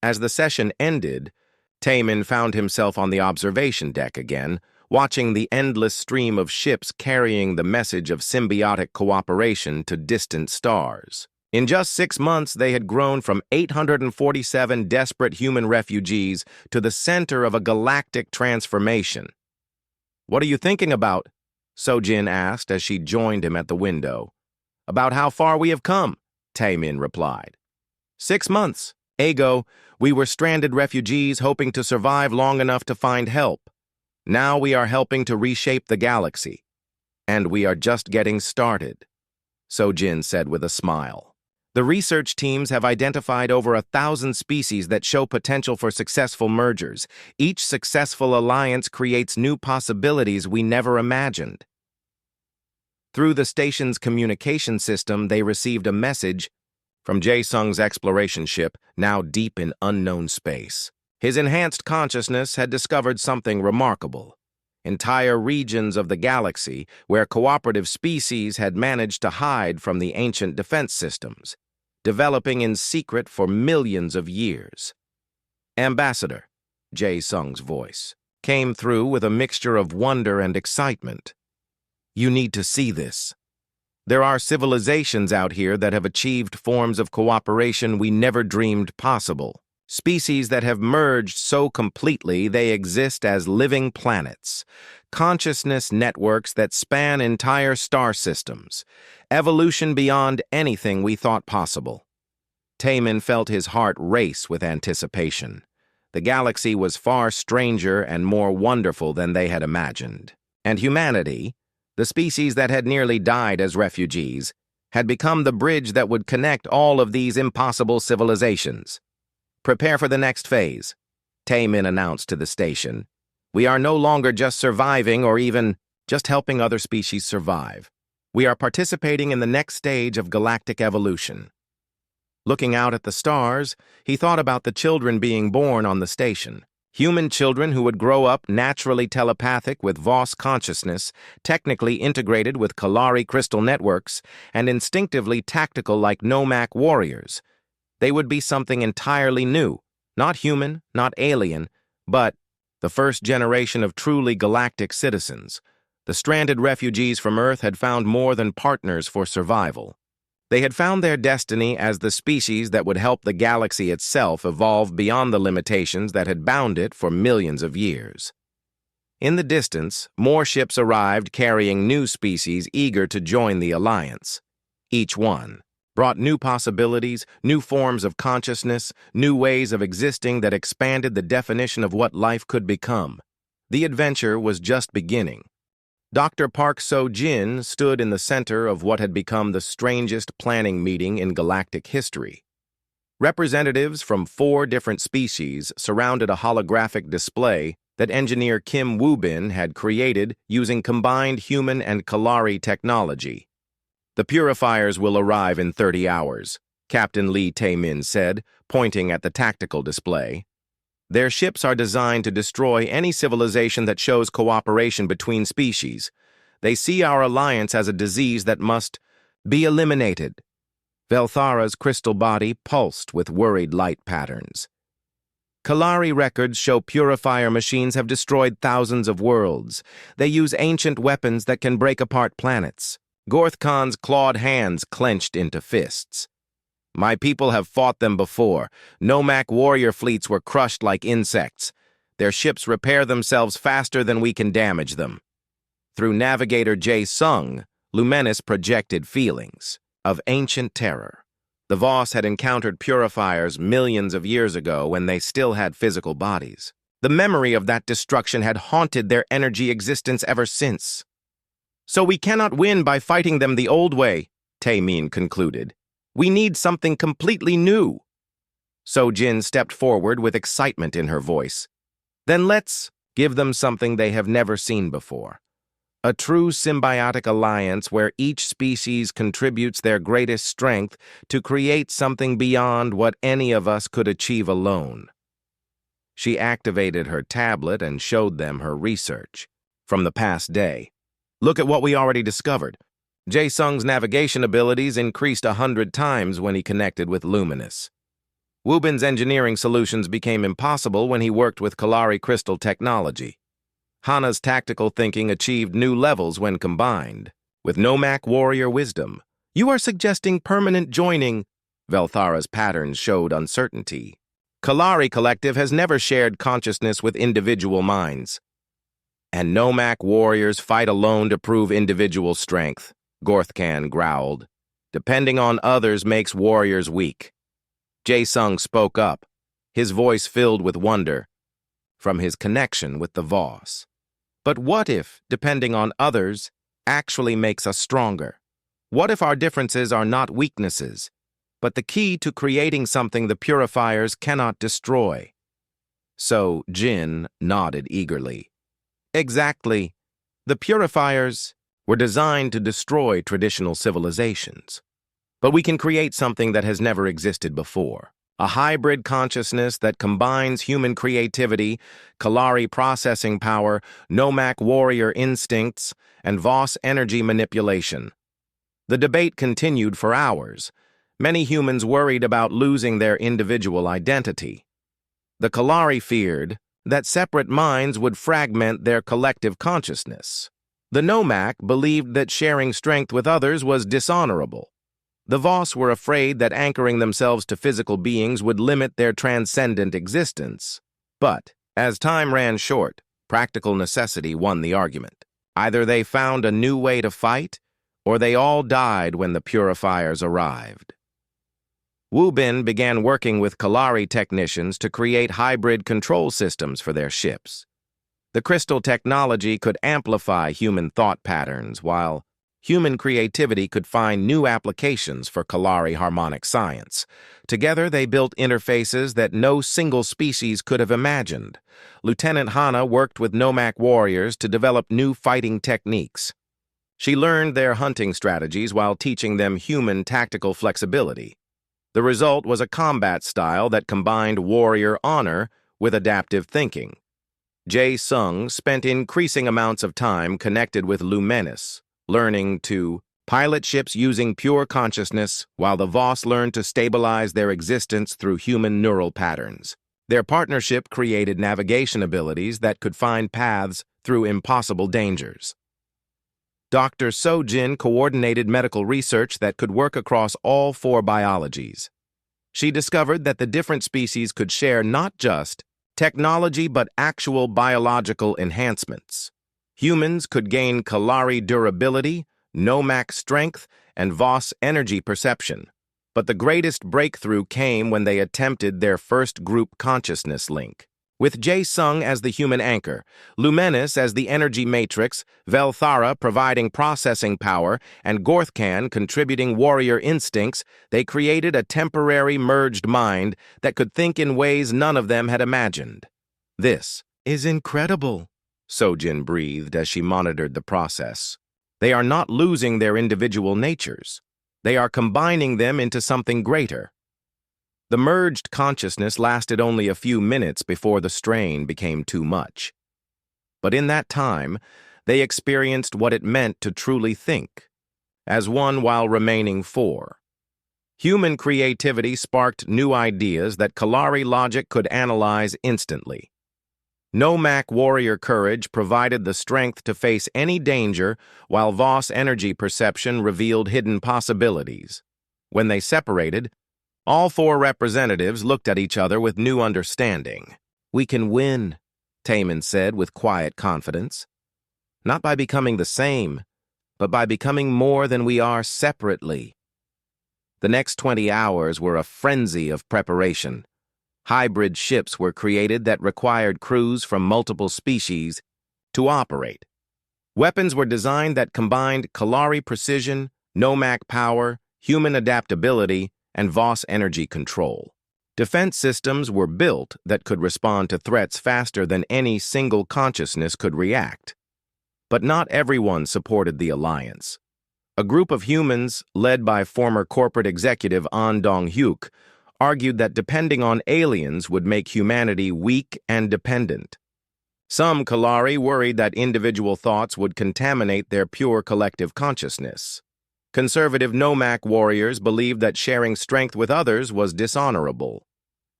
As the session ended, Taemin found himself on the observation deck again, watching the endless stream of ships carrying the message of symbiotic cooperation to distant stars. In just 6 months, they had grown from 847 desperate human refugees to the center of a galactic transformation. "What are you thinking about?" Sojin asked as she joined him at the window. "About how far we have come," Taemin replied. 6 months. Ago, we were stranded refugees hoping to survive long enough to find help. Now we are helping to reshape the galaxy. And we are just getting started," Sojin said with a smile. "The research teams have identified over 1,000 species that show potential for successful mergers. Each successful alliance creates new possibilities we never imagined." Through the station's communication system, they received a message from Jae-sung's exploration ship, now deep in unknown space. His enhanced consciousness had discovered something remarkable. Entire regions of the galaxy where cooperative species had managed to hide from the ancient defense systems, developing in secret for millions of years. "Ambassador," Jae-sung's voice came through with a mixture of wonder and excitement. "You need to see this. There are civilizations out here that have achieved forms of cooperation we never dreamed possible. Species that have merged so completely they exist as living planets, consciousness networks that span entire star systems, evolution beyond anything we thought possible." Taemin felt his heart race with anticipation. The galaxy was far stranger and more wonderful than they had imagined. And humanity, the species that had nearly died as refugees, had become the bridge that would connect all of these impossible civilizations. "Prepare for the next phase," Taemin announced to the station. "We are no longer just surviving or even just helping other species survive. We are participating in the next stage of galactic evolution." Looking out at the stars, he thought about the children being born on the station. Human children who would grow up naturally telepathic with Voss consciousness, technically integrated with Kalari crystal networks, and instinctively tactical like Nomak warriors. They would be something entirely new, not human, not alien, but the first generation of truly galactic citizens. The stranded refugees from Earth had found more than partners for survival. They had found their destiny as the species that would help the galaxy itself evolve beyond the limitations that had bound it for millions of years. In the distance, more ships arrived carrying new species eager to join the alliance. Each one brought new possibilities, new forms of consciousness, new ways of existing that expanded the definition of what life could become. The adventure was just beginning. Dr. Park So-jin stood in the center of what had become the strangest planning meeting in galactic history. Representatives from 4 different species surrounded a holographic display that engineer Kim Woo-bin had created using combined human and Kalari technology. "The purifiers will arrive in 30 hours, Captain Lee Tae-min said, pointing at the tactical display. "Their ships are designed to destroy any civilization that shows cooperation between species. They see our alliance as a disease that must be eliminated." Velthara's crystal body pulsed with worried light patterns. "Kalari records show purifier machines have destroyed thousands of worlds. They use ancient weapons that can break apart planets." Gorth Khan's clawed hands clenched into fists. "My people have fought them before. Nomak warrior fleets were crushed like insects. Their ships repair themselves faster than we can damage them." Through navigator Jae-sung, Lumenis projected feelings of ancient terror. The Voss had encountered purifiers millions of years ago when they still had physical bodies. The memory of that destruction had haunted their energy existence ever since. "So we cannot win by fighting them the old way," Tae-min concluded. "We need something completely new." Sojin stepped forward with excitement in her voice. Then let's give them something they have never seen before. A true symbiotic alliance where each species contributes their greatest strength to create something beyond what any of us could achieve alone. She activated her tablet and showed them her research from the past day. Look at what we already discovered. Jae-sung's navigation abilities increased 100 times when he connected with Luminous. Woo-bin's engineering solutions became impossible when he worked with Kalari crystal technology. Hana's tactical thinking achieved new levels when combined with Nomak warrior wisdom. You are suggesting permanent joining. Velthara's patterns showed uncertainty. Kalari Collective has never shared consciousness with individual minds. And Nomak warriors fight alone to prove individual strength, Gorthkan growled. Depending on others makes warriors weak. Jae-sung spoke up, his voice filled with wonder, from his connection with the Voss. But what if, depending on others, actually makes us stronger? What if our differences are not weaknesses, but the key to creating something the purifiers cannot destroy? So Jin nodded eagerly. Exactly. The purifiers were designed to destroy traditional civilizations. But we can create something that has never existed before. A hybrid consciousness that combines human creativity, Kalari processing power, Nomak warrior instincts, and Voss energy manipulation. The debate continued for hours. Many humans worried about losing their individual identity. The Kalari feared that separate minds would fragment their collective consciousness. The Nomak believed that sharing strength with others was dishonorable. The Voss were afraid that anchoring themselves to physical beings would limit their transcendent existence. But, as time ran short, practical necessity won the argument. Either they found a new way to fight, or they all died when the purifiers arrived. Woo-bin began working with Kalari technicians to create hybrid control systems for their ships. The crystal technology could amplify human thought patterns, while human creativity could find new applications for Kalari harmonic science. Together, they built interfaces that no single species could have imagined. Lieutenant Hana worked with Nomak warriors to develop new fighting techniques. She learned their hunting strategies while teaching them human tactical flexibility. The result was a combat style that combined warrior honor with adaptive thinking. Jae-sung spent increasing amounts of time connected with Luminous, learning to pilot ships using pure consciousness, while the Voss learned to stabilize their existence through human neural patterns. Their partnership created navigation abilities that could find paths through impossible dangers. Dr. Sojin coordinated medical research that could work across all 4 biologies. She discovered that the different species could share not just technology but actual biological enhancements. Humans could gain Kalari durability, Nomak strength, and Voss energy perception. But the greatest breakthrough came when they attempted their first group consciousness link. With Jae-sung as the human anchor, Luminous as the energy matrix, Velthara providing processing power, and Gorthkan contributing warrior instincts, they created a temporary merged mind that could think in ways none of them had imagined. This is incredible, Sojin breathed as she monitored the process. They are not losing their individual natures. They are combining them into something greater. The merged consciousness lasted only a few minutes before the strain became too much. But in that time, they experienced what it meant to truly think, as one while remaining 4. Human creativity sparked new ideas that Kalari logic could analyze instantly. Nomak warrior courage provided the strength to face any danger, while Voss energy perception revealed hidden possibilities. When they separated, all 4 representatives looked at each other with new understanding. We can win, Taemin said with quiet confidence. Not by becoming the same, but by becoming more than we are separately. The next 20 hours were a frenzy of preparation. Hybrid ships were created that required crews from multiple species to operate. Weapons were designed that combined Kalari precision, Nomak power, human adaptability, and Voss energy control. Defense systems were built that could respond to threats faster than any single consciousness could react. But not everyone supported the alliance. A group of humans, led by former corporate executive An Dong-hyuk, argued that depending on aliens would make humanity weak and dependent. Some Kalari worried that individual thoughts would contaminate their pure collective consciousness. Conservative Nomak warriors believed that sharing strength with others was dishonorable.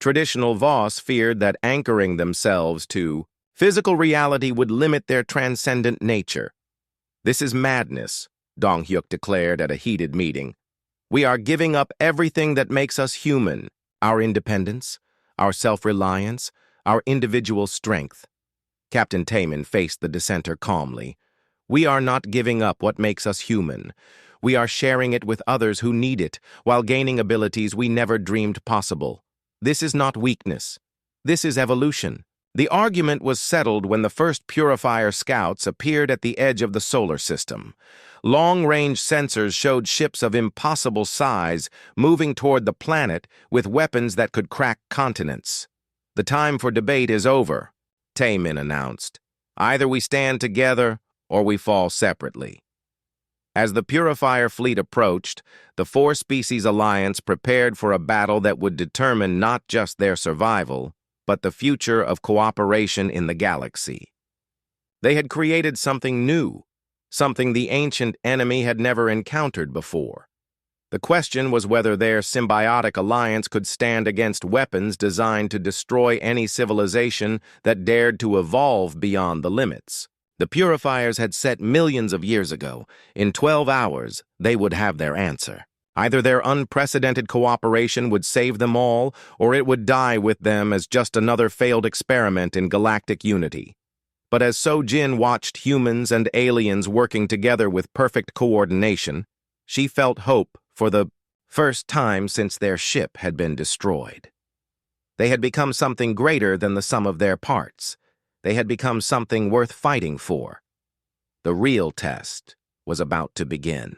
Traditional Voss feared that anchoring themselves to physical reality would limit their transcendent nature. "This is madness," Dong-hyuk declared at a heated meeting. "We are giving up everything that makes us human, our independence, our self-reliance, our individual strength." Captain Taemin faced the dissenter calmly. "We are not giving up what makes us human. We are sharing it with others who need it, while gaining abilities we never dreamed possible. This is not weakness. This is evolution." The argument was settled when the first Purifier scouts appeared at the edge of the solar system. Long-range sensors showed ships of impossible size moving toward the planet with weapons that could crack continents. "The time for debate is over," Taemin announced. "Either we stand together or we fall separately." As the Purifier fleet approached, the four-species alliance prepared for a battle that would determine not just their survival, but the future of cooperation in the galaxy. They had created something new, something the ancient enemy had never encountered before. The question was whether their symbiotic alliance could stand against weapons designed to destroy any civilization that dared to evolve beyond the limits. The Purifiers had set millions of years ago. In 12 hours, they would have their answer. Either their unprecedented cooperation would save them all, or it would die with them as just another failed experiment in galactic unity. But as So-Jin watched humans and aliens working together with perfect coordination, she felt hope for the first time since their ship had been destroyed. They had become something greater than the sum of their parts. They had become something worth fighting for. The real test was about to begin.